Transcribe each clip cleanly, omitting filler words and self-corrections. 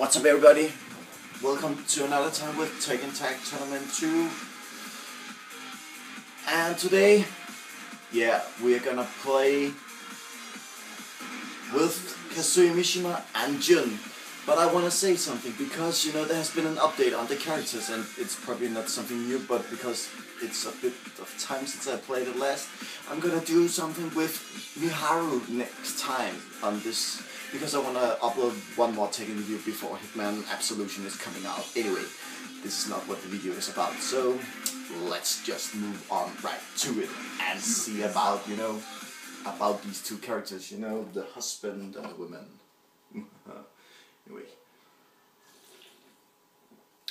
What's up, everybody? Welcome to another time with Tekken Tag Tournament 2. And today, we are gonna play with Kazuya and Jun. But I wanna say something because there has been an update on the characters, and it's probably not something new, but because it's a bit of time since I played it last, I'm gonna do something with Miharu next time on this. Because I want to upload one more Tekken video before Hitman Absolution is coming out. Anyway, this is not what the video is about, so let's just move on right to it and see about, about these two characters, the husband and the woman. Anyway.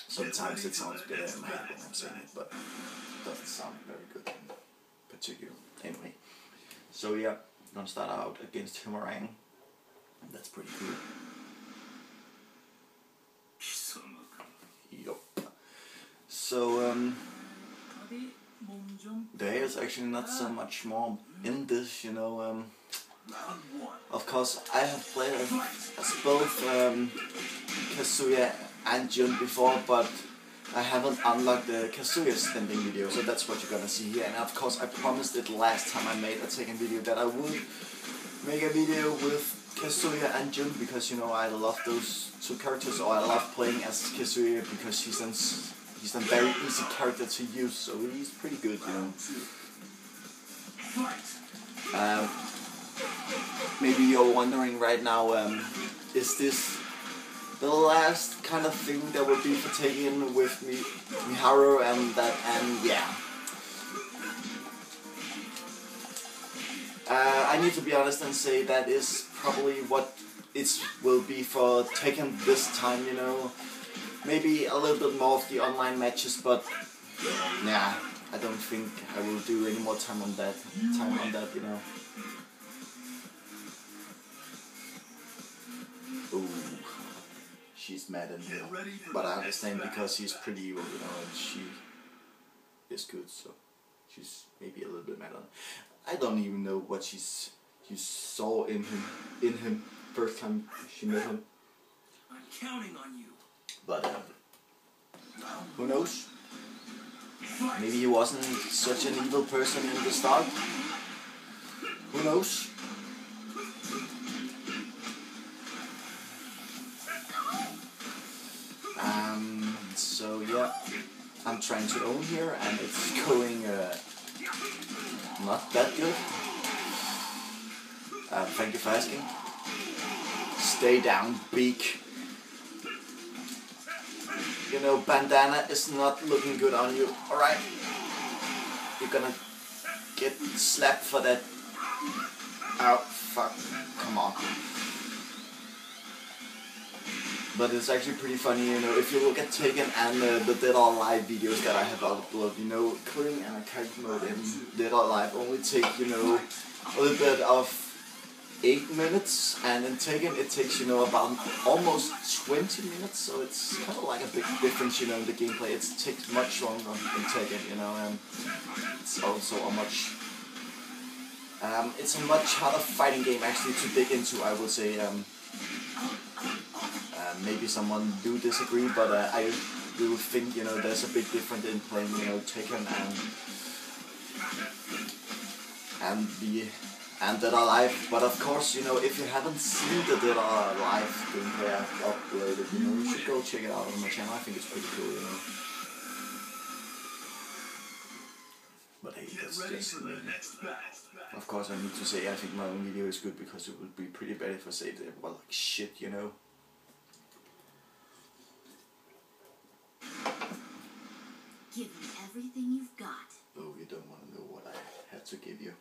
Sometimes it sounds good in my head when I'm saying it, but it doesn't sound very good in particular. Anyway, so yeah, I'm gonna start out against Himarang. That's pretty cool. Yup. So, there is actually not so much more in this, Of course, I have played as both Kazuya and Jun before, but I haven't unlocked the Kazuya's ending video, so that's what you're gonna see here. And of course, I promised it last time I made a Tekken video that I would make a video with Kazuya and Jun because I love those two characters, or I love playing as Kazuya because he's a very easy character to use, so he's pretty good, Maybe you're wondering right now, is this the last kind of thing that would be for Tekken with Miharu and that, and yeah. I need to be honest and say that is probably what it will be for Tekken this time, Maybe a little bit more of the online matches, but nah, I don't think I will do any more time on that, Ooh, she's mad at me, but I understand because she's pretty evil, and she is good, so she's maybe a little bit mad on. I don't even know what she saw in him first time she met him. I'm counting on you. But who knows? Maybe he wasn't such an evil person in the start. Who knows? So yeah, I'm trying to own here, and it's going not that good. Thank you for asking. Stay down, beak. Bandana is not looking good on you, alright? You're gonna get slapped for that. Oh, fuck. Come on. But it's actually pretty funny, if you look at Tekken and the Dead or Alive videos that I have uploaded, clearing and arcade mode in Dead or Alive only take, a little bit of 8 minutes, and in Tekken it takes, about almost 20 minutes, so it's kind of like a big difference, in the gameplay. It takes much longer in Tekken, and it's also a much, it's a much harder fighting game actually to dig into, I would say. Maybe someone do disagree, but I do think, there's a big difference in playing, Tekken and Dead or Alive. But of course, if you haven't seen the Dead or Alive gameplay I've uploaded, you should go check it out on my channel. I think it's pretty cool, But hey, that's just me. Of course, I need to say I think my own video is good because it would be pretty bad if I say that, well, like shit, Give me everything you've got. Oh, you don't want to know what I have to give you.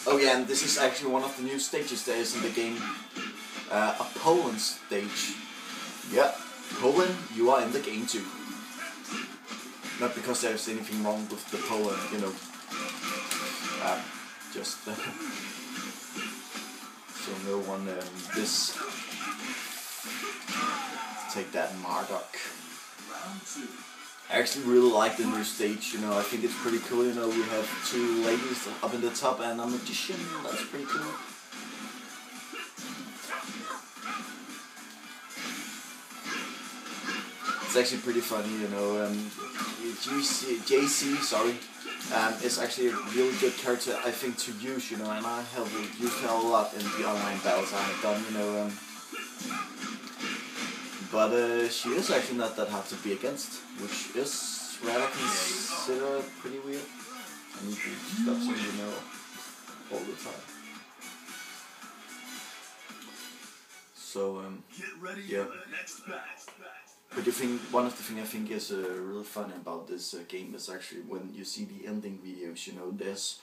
Oh yeah, and this is actually one of the new stages there is in the game. A Poland stage. Yeah, Poland, you are in the game too. Not because there's anything wrong with the Poland, just so no one take that Marduk. I actually really like the new stage, I think it's pretty cool, we have two ladies up in the top and a magician, that's pretty cool. it's actually pretty funny, you know. JC, sorry, is actually a really good character, I think, to use, you know, and I have used her a lot in the online battles I have done, you know. But she is actually not that hard to be against, which is rather considered pretty weird. I need to stop saying, you know, all the time. So, yeah. But the thing, one of the things I think is really fun about this game is actually when you see the ending videos, you know, there's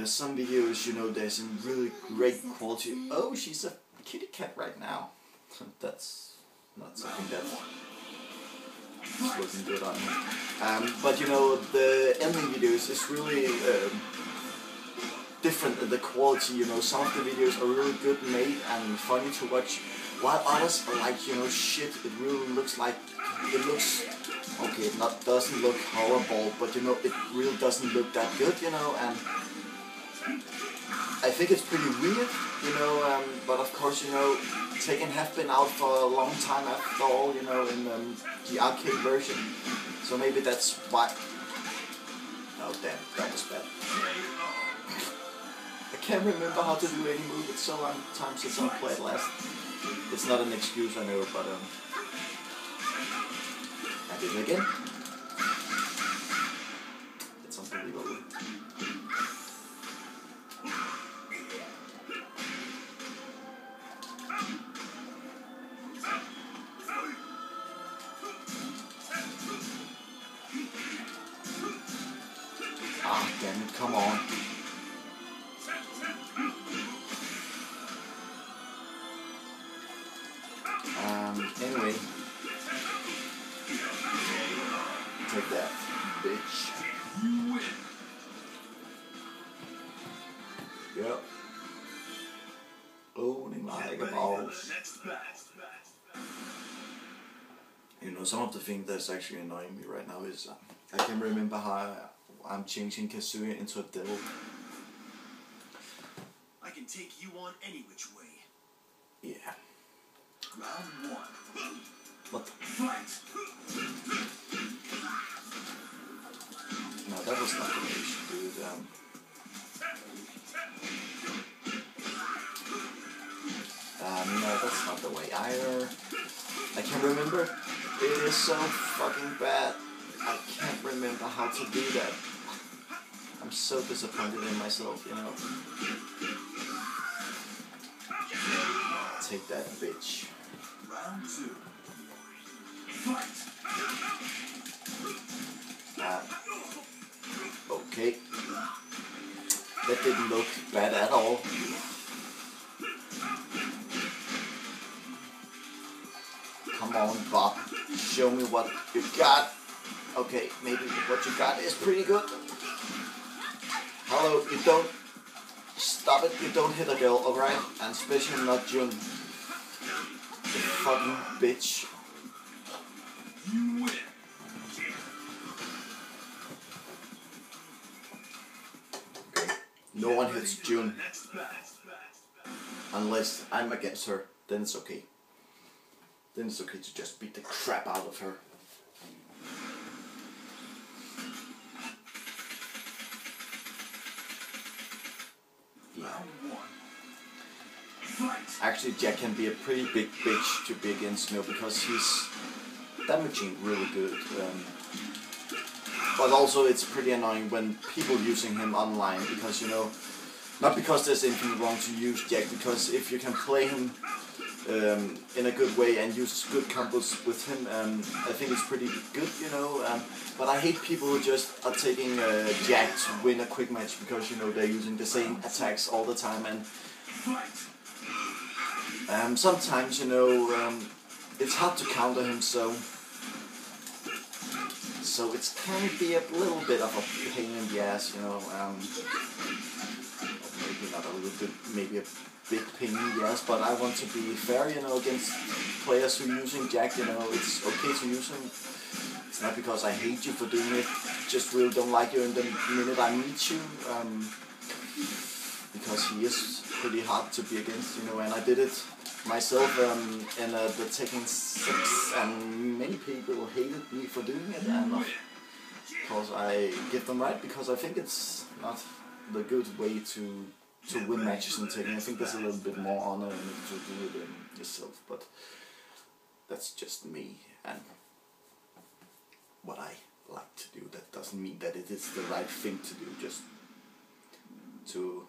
some videos, you know, there's in really great quality. Oh, she's a kitty cat right now. That's not something that's looking good on me. But you know, the ending videos is really different in the quality, you know. Some of the videos are really good made and funny to watch, while others are like, you know, shit, it really looks like, it looks, okay, it not doesn't look horrible, but you know, it really doesn't look that good, you know, and I think it's pretty weird, you know, but of course, you know, Tekken have been out for a long time after all, you know, in the arcade version, so maybe that's why. Oh damn, that was bad. I can't remember how to do any move, it's so long time since I played last. It's not an excuse, I know, but I did it again. It's unbelievable. Ah, damn it, come on. Anyway. Take that, bitch. You win. Yep. Owning like a boss. You know, some of the things that's actually annoying me right now is I can't remember how I'm changing Kazuya into a devil. I can take you on any which way. Yeah. Round one. What the? Fight. No, that was not the way you should do it. No, that's not the way either. I can't remember. It is so fucking bad. I can't remember how to do that. I'm so disappointed in myself, you know. Take that, bitch. Round two. Fight. Okay. That didn't look bad at all. Come on, Bob. Show me what you got. Okay, maybe what you got is pretty good. Hello, you don't... Stop it, you don't hit a girl, alright? And especially not Jun. You fucking bitch. You win. Okay. No one hits Jun. Unless I'm against her, then it's okay. Then it's okay to just beat the crap out of her. Yeah. Actually, Jack can be a pretty big bitch to be against, you know, because he's damaging really good. But also it's pretty annoying when people using him online, because, you know, not because there's anything wrong to use Jack, because if you can play him in a good way and use good combos with him, I think it's pretty good, you know. But I hate people who just are taking Jack to win a quick match, because, you know, they're using the same attacks all the time, and sometimes, you know, it's hard to counter him, so it can be a little bit of a pain in the ass, you know. Maybe not a little bit, maybe a big pain in the ass, but I want to be fair, you know, against players who are using Jack, you know. It's okay to use him. It's not because I hate you for doing it, just really don't like you in the minute I meet you. because he is pretty hard to be against, you know, and I did it myself in the Tekken 6, and many people hated me for doing it, and of course I give them right, because I think it's not the good way to win matches in Tekken. I think there's a little bit more honor in it to do it yourself, but that's just me and what I like to do. That doesn't mean that it is the right thing to do, just to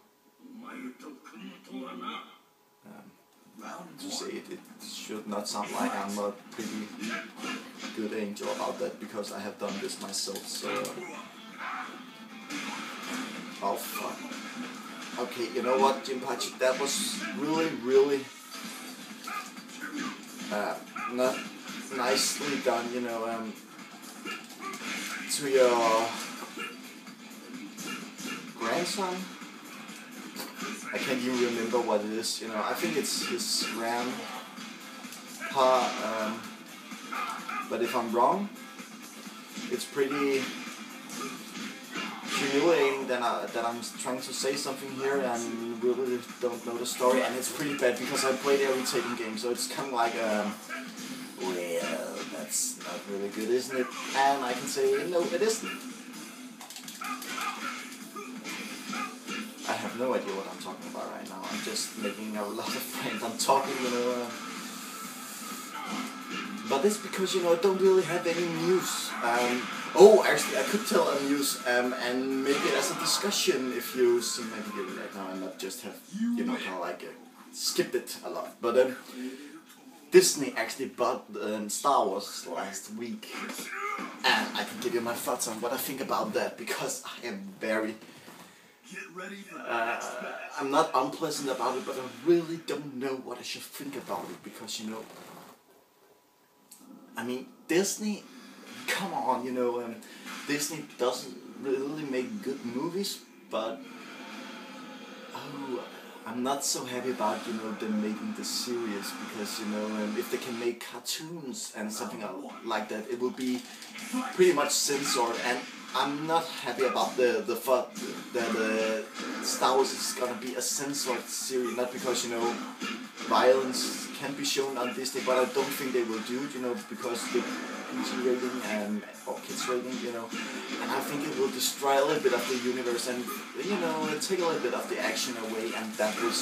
say it. It should not sound like I'm a pretty good angel about that, because I have done this myself, so... Oh fuck. Okay, you know what, Jinpachi, that was really not nicely done, you know, to your grandson. I can't even remember what it is, you know, I think it's his grandpa, but if I'm wrong, it's pretty humiliating that I'm trying to say something here and really don't know the story, and it's pretty bad because I played every Tekken game, so it's kind of like, well, that's not really good, isn't it? And I can say, no, it isn't. I have no idea what I'm talking about right now. I'm just making a lot of friends. I'm talking, you know. But it's because, you know, I don't really have any news. Oh, actually, I could tell a news, and make it as a discussion if you see my video right now and not just have, you know, kind of like skipped it a lot. But Disney actually bought Star Wars last week, and I can give you my thoughts on what I think about that, because I am very... I'm not unpleasant about it, but I really don't know what I should think about it, because, you know, I mean, Disney, come on, you know, Disney doesn't really make good movies, but I'm not so happy about, you know, them making this series, because, you know, if they can make cartoons and something like that, it will be pretty much censored, and I'm not happy about the thought that Star Wars is gonna be a censored series, not because, you know, violence can be shown on Disney, but I don't think they will do it, you know, because the PG rating or kids rating, you know, and I think it will destroy a little bit of the universe and, you know, take a little bit of the action away, and that will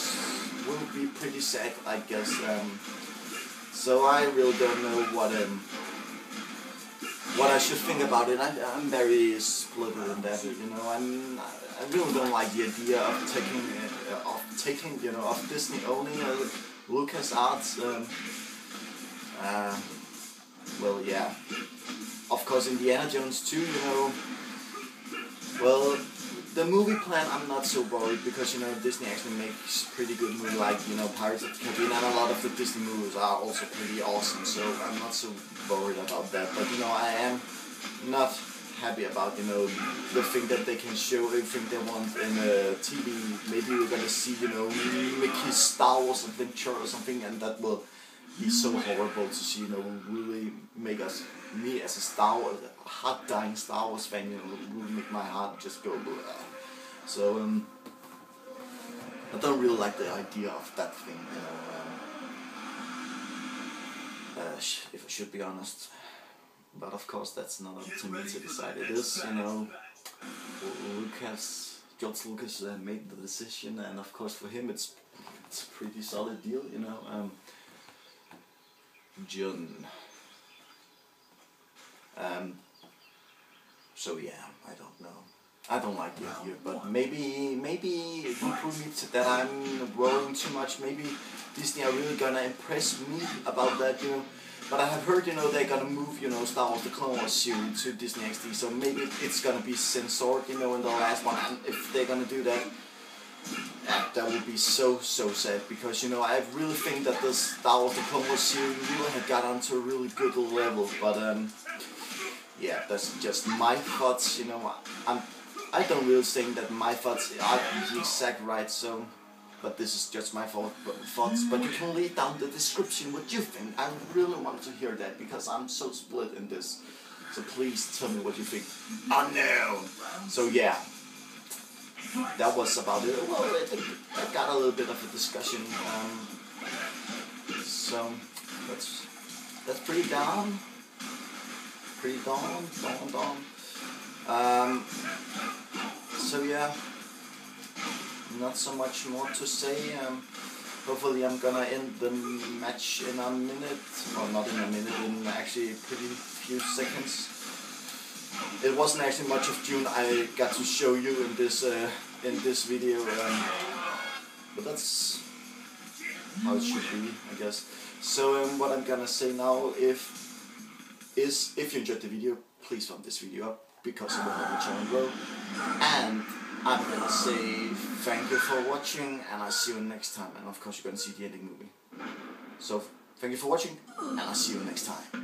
be pretty sad, I guess. So I really don't know what I should think about it. I'm very split in that, you know. I really don't like the idea of taking, you know, of Disney owning LucasArts. Well, yeah. Of course, Indiana Jones 2, you know. Well, the movie plan, I'm not so worried, because, you know, Disney actually makes pretty good movies, like, you know, Pirates of the Caribbean, and a lot of the Disney movies are also pretty awesome, so I'm not so worried about that. But, you know, I am not happy about, you know, the thing that they can show everything they want in TV. Maybe we're gonna see, you know, Mickey's Star Wars adventure or something, and that will be so horrible to see, you know, really make me as a hard-dying Star Wars fan, you know, really make my heart just go blah. So, I don't really like the idea of that thing, you know, if I should be honest. But of course, that's not up to me to decide. It is, you know, George Lucas made the decision, and of course for him it's a pretty solid deal, you know. Jun. So yeah, I don't know. I don't like the idea, but maybe it will prove me that I'm worrying too much. Maybe Disney are really gonna impress me about that, you know. But I have heard, you know, they're gonna move, you know, Star Wars: The Clone Wars series to Disney XD, so maybe it's gonna be censored, you know, in the last one. And if they're gonna do that, that would be so sad, because, you know, I really think that the Star Wars: The Clone Wars series really had got onto a really good level. But yeah, that's just my thoughts, you know. I don't really think that my thoughts are the exact right, so. But this is just my thoughts, but you can leave down the description what you think. I really want to hear that, because I'm so split in this. So please tell me what you think. Unknown! So yeah, that was about it. Well, I think I got a little bit of a discussion. So that's pretty down. Pretty down. So yeah, not so much more to say. Hopefully I'm gonna end the match in a minute, or not in a minute, in actually pretty few seconds. It wasn't actually much of Jun I got to show you in this video, but that's how it should be, I guess. So what I'm gonna say now is if you enjoyed the video, please thumb this video up because it will help the channel grow. And I'm gonna say thank you for watching, and I'll see you next time. And of course you're gonna see the ending movie. So thank you for watching, and I'll see you next time.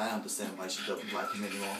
I understand why she doesn't like him anymore.